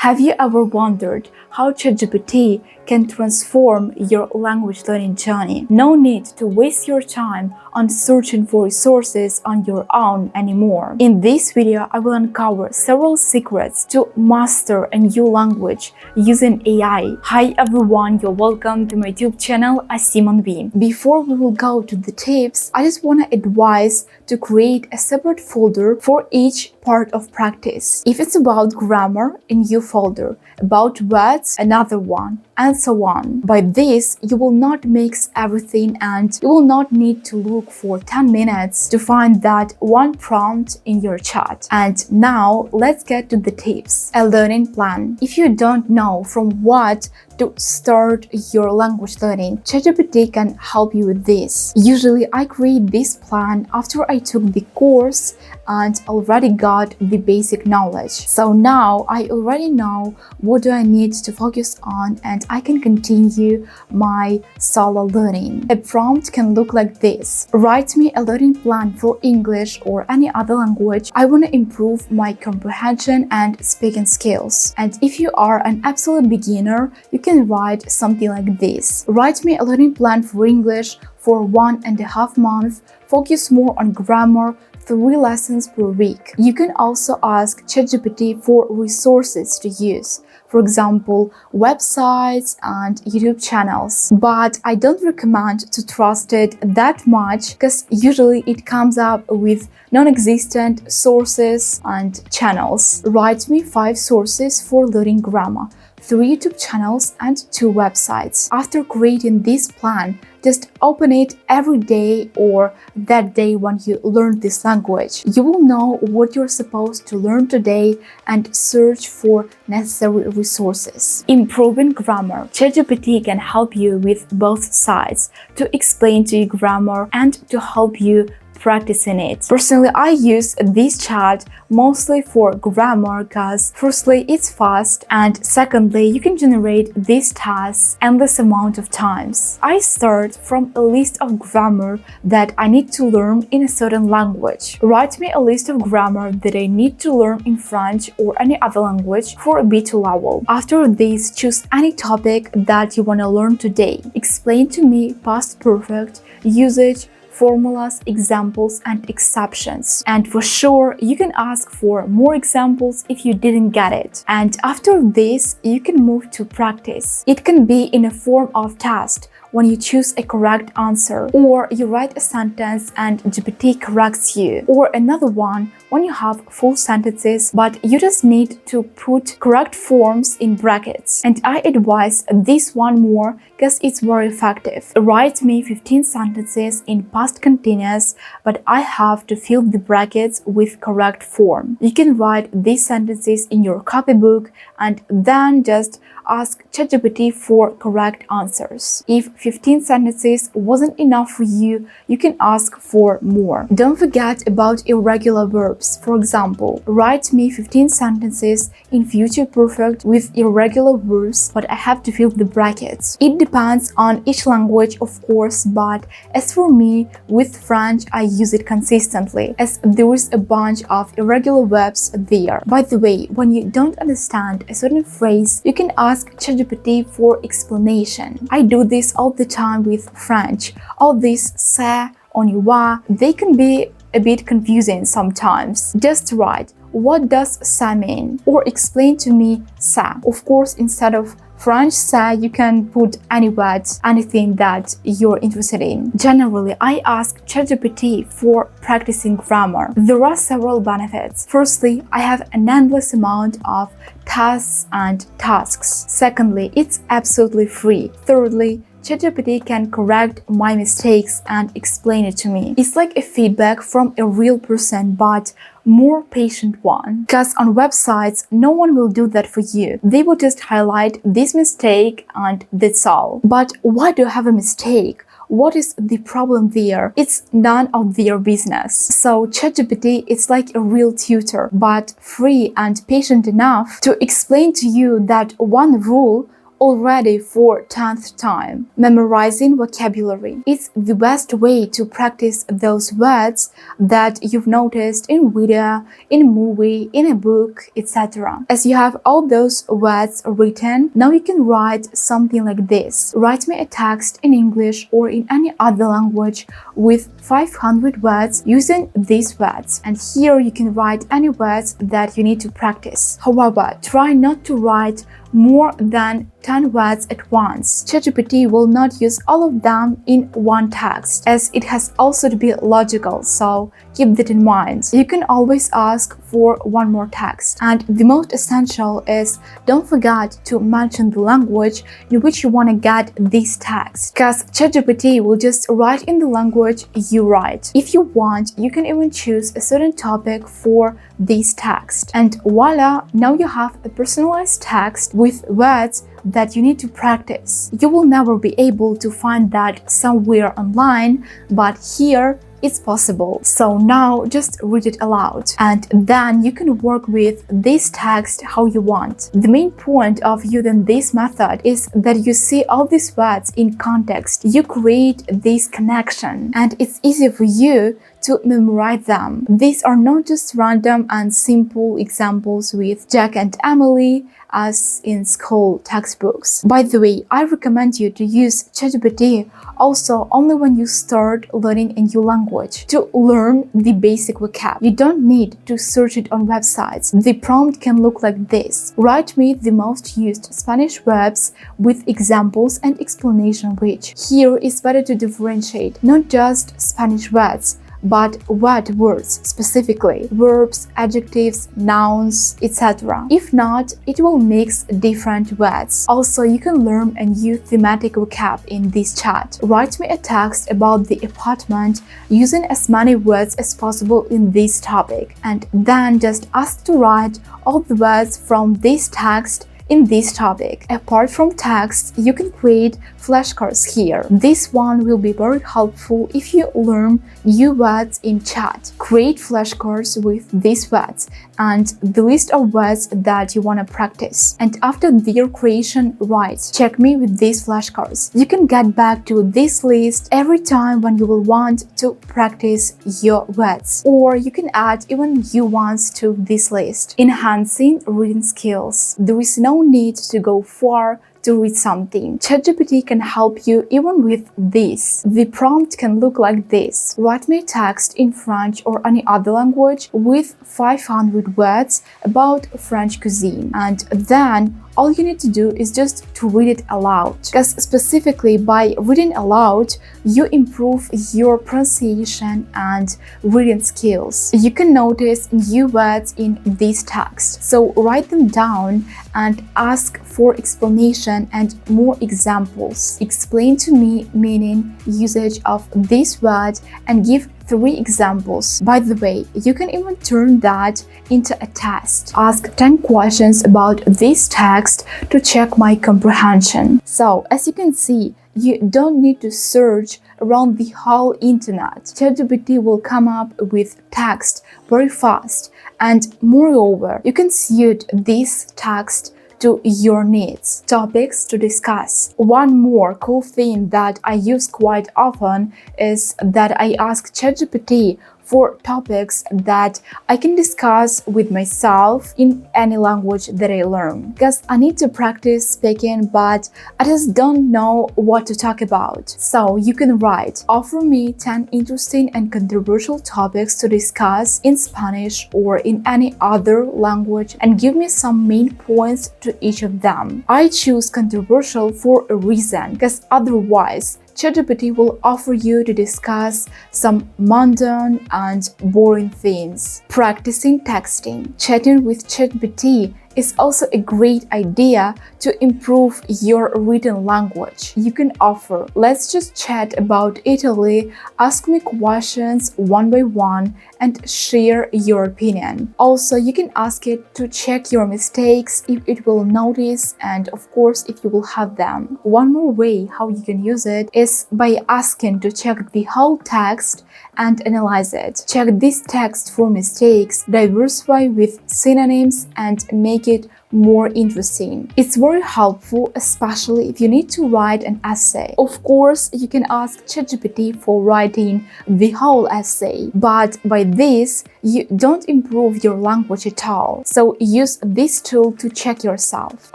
Have you ever wondered how ChatGPT can transform your language learning journey? No need to waste your time on searching for resources on your own anymore. In this video, I will uncover several secrets to master a new language using AI. Hi everyone, you're welcome to my YouTube channel, Monvie. Before we will go to the tips, I just want to advise to create a separate folder for each part of practice. If it's about grammar, a new folder, about words, another one, and so on. By this, you will not mix everything and you will not need to look for 10 minutes to find that one prompt in your chat. And now let's get to the tips. A learning plan. If you don't know from what to start your language learning, ChatGPT can help you with this. Usually I create this plan after I took the course and already got the basic knowledge. So now I already know what do I need to focus on and I can continue my solo learning. A prompt can look like this. Write me a learning plan for English or any other language. I want to improve my comprehension and speaking skills. And if you are an absolute beginner, you can write something like this. Write me a learning plan for English for 1.5 months. Focus more on grammar, 3 lessons per week. You can also ask ChatGPT for resources to use. For example, websites and YouTube channels. But I don't recommend to trust it that much because usually it comes up with non-existent sources and channels. Write me 5 sources for learning grammar, 3 YouTube channels and 2 websites. After creating this plan, just open it every day or that day when you learn this language. You will know what you're supposed to learn today and search for necessary resources. Improving grammar. ChatGPT can help you with both sides, to explain to you grammar and to help you practicing it. Personally, I use this chat mostly for grammar because firstly, it's fast and secondly, you can generate these tasks endless amount of times. I start from a list of grammar that I need to learn in a certain language. Write me a list of grammar that I need to learn in French or any other language for a B2 level. After this, choose any topic that you want to learn today. Explain to me past perfect, usage, formulas, examples, and exceptions. And for sure, you can ask for more examples if you didn't get it. And after this, you can move to practice. It can be in a form of test, when you choose a correct answer, or you write a sentence and GPT corrects you, or another one when you have full sentences but you just need to put correct forms in brackets. And I advise this one more because it's very effective. Write me 15 sentences in past continuous, but I have to fill the brackets with correct form. You can write these sentences in your copybook and then just ask ChatGPT for correct answers. If 15 sentences wasn't enough for you, you can ask for more. Don't forget about irregular verbs. For example, write me 15 sentences in future perfect with irregular verbs, but I have to fill the brackets. It depends on each language, of course, but as for me, with French, I use it consistently, as there is a bunch of irregular verbs there. By the way, when you don't understand a certain phrase, you can ask ChatGPT for explanation. I do this all the time with French. All these "ça", "on y va", they can be a bit confusing sometimes. Just write, what does "ça" mean? Or explain to me "ça". Of course, instead of French "ça", you can put any words, anything that you're interested in. Generally, I ask ChatGPT for practicing grammar. There are several benefits. Firstly, I have an endless amount of tasks and tasks. Secondly, it's absolutely free. Thirdly, ChatGPT can correct my mistakes and explain it to me. It's like a feedback from a real person, but more patient one. Because on websites, no one will do that for you. They will just highlight this mistake and that's all. But why do I have a mistake? What is the problem there? It's none of their business. So ChatGPT is like a real tutor, but free and patient enough to explain to you that one rule already for 10th time. Memorizing vocabulary is the best way to practice those words that you've noticed in video, in a movie, in a book, etc. As you have all those words written, now you can write something like this. Write me a text in English or in any other language with 500 words using these words. And here you can write any words that you need to practice. However, try not to write more than 10 words at once. ChatGPT will not use all of them in one text, as it has also to be logical, so keep that in mind. You can always ask for one more text. And the most essential is don't forget to mention the language in which you want to get this text, because ChatGPT will just write in the language you write. If you want, you can even choose a certain topic for this text. And voila, now you have a personalized text with words that you need to practice. You will never be able to find that somewhere online, but here it's possible. So now just read it aloud, and then you can work with this text how you want. The main point of using this method is that you see all these words in context. You create this connection, and it's easy for you to memorize them. These are not just random and simple examples with Jack and Emily as in school textbooks. By the way, I recommend you to use ChatGPT also only when you start learning a new language to learn the basic vocab. You don't need to search it on websites. The prompt can look like this. Write me the most used Spanish verbs with examples and explanation, which here is better to differentiate not just Spanish words, but what words specifically, verbs, adjectives, nouns, etc. If not, it will mix different words. Also, you can learn a new thematic vocab in this chat. Write me a text about the apartment using as many words as possible in this topic, and then just ask to write all the words from this text in this topic. Apart from text, you can create flashcards here. This one will be very helpful if you learn new words in chat. Create flashcards with these words and the list of words that you want to practice. And after their creation, write, check me with these flashcards. You can get back to this list every time when you will want to practice your words. Or you can add even new ones to this list. Enhancing reading skills. There is no need to go far to read something. ChatGPT can help you even with this. The prompt can look like this. Write me a text in French or any other language with 500 words about French cuisine. And then all you need to do is just to read it aloud. Because specifically by reading aloud, you improve your pronunciation and reading skills. You can notice new words in this text. So write them down and ask for explanation and more examples. Explain to me meaning, usage of this word, and give 3 examples. By the way, you can even turn that into a test. Ask 10 questions about this text to check my comprehension. So, as you can see, you don't need to search around the whole internet. ChatGPT will come up with text very fast, and moreover, you can suit this text to your needs. Topics to discuss. One more cool thing that I use quite often is that I ask ChatGPT for topics that I can discuss with myself in any language that I learn. Because I need to practice speaking, but I just don't know what to talk about. So you can write, offer me 10 interesting and controversial topics to discuss in Spanish or in any other language, and give me some main points to each of them. I choose controversial for a reason, because otherwise ChatGPT will offer you to discuss some mundane and boring things. Practicing texting. Chatting with ChatGPT is also a great idea to improve your written language. You can offer, let's just chat about Italy, ask me questions one by one, and share your opinion. Also, you can ask it to check your mistakes if it will notice, and of course, if you will have them. One more way how you can use it is by asking to check the whole text and analyze it. Check this text for mistakes, diversify with synonyms, and make it more interesting. It's very helpful, especially if you need to write an essay. Of course, you can ask ChatGPT for writing the whole essay, but by this, you don't improve your language at all. So use this tool to check yourself.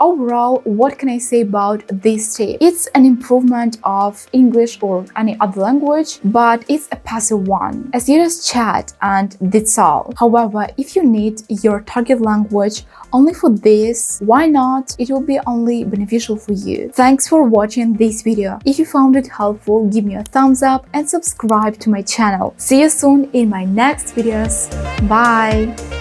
Overall, what can I say about this tip? It's an improvement of English or any other language, but it's a passive one, as you just chat and that's all. However, if you need your target language only for this, why not? It will be only beneficial for you. Thanks for watching this video. If you found it helpful, give me a thumbs up and subscribe to my channel. See you soon in my next videos. Bye!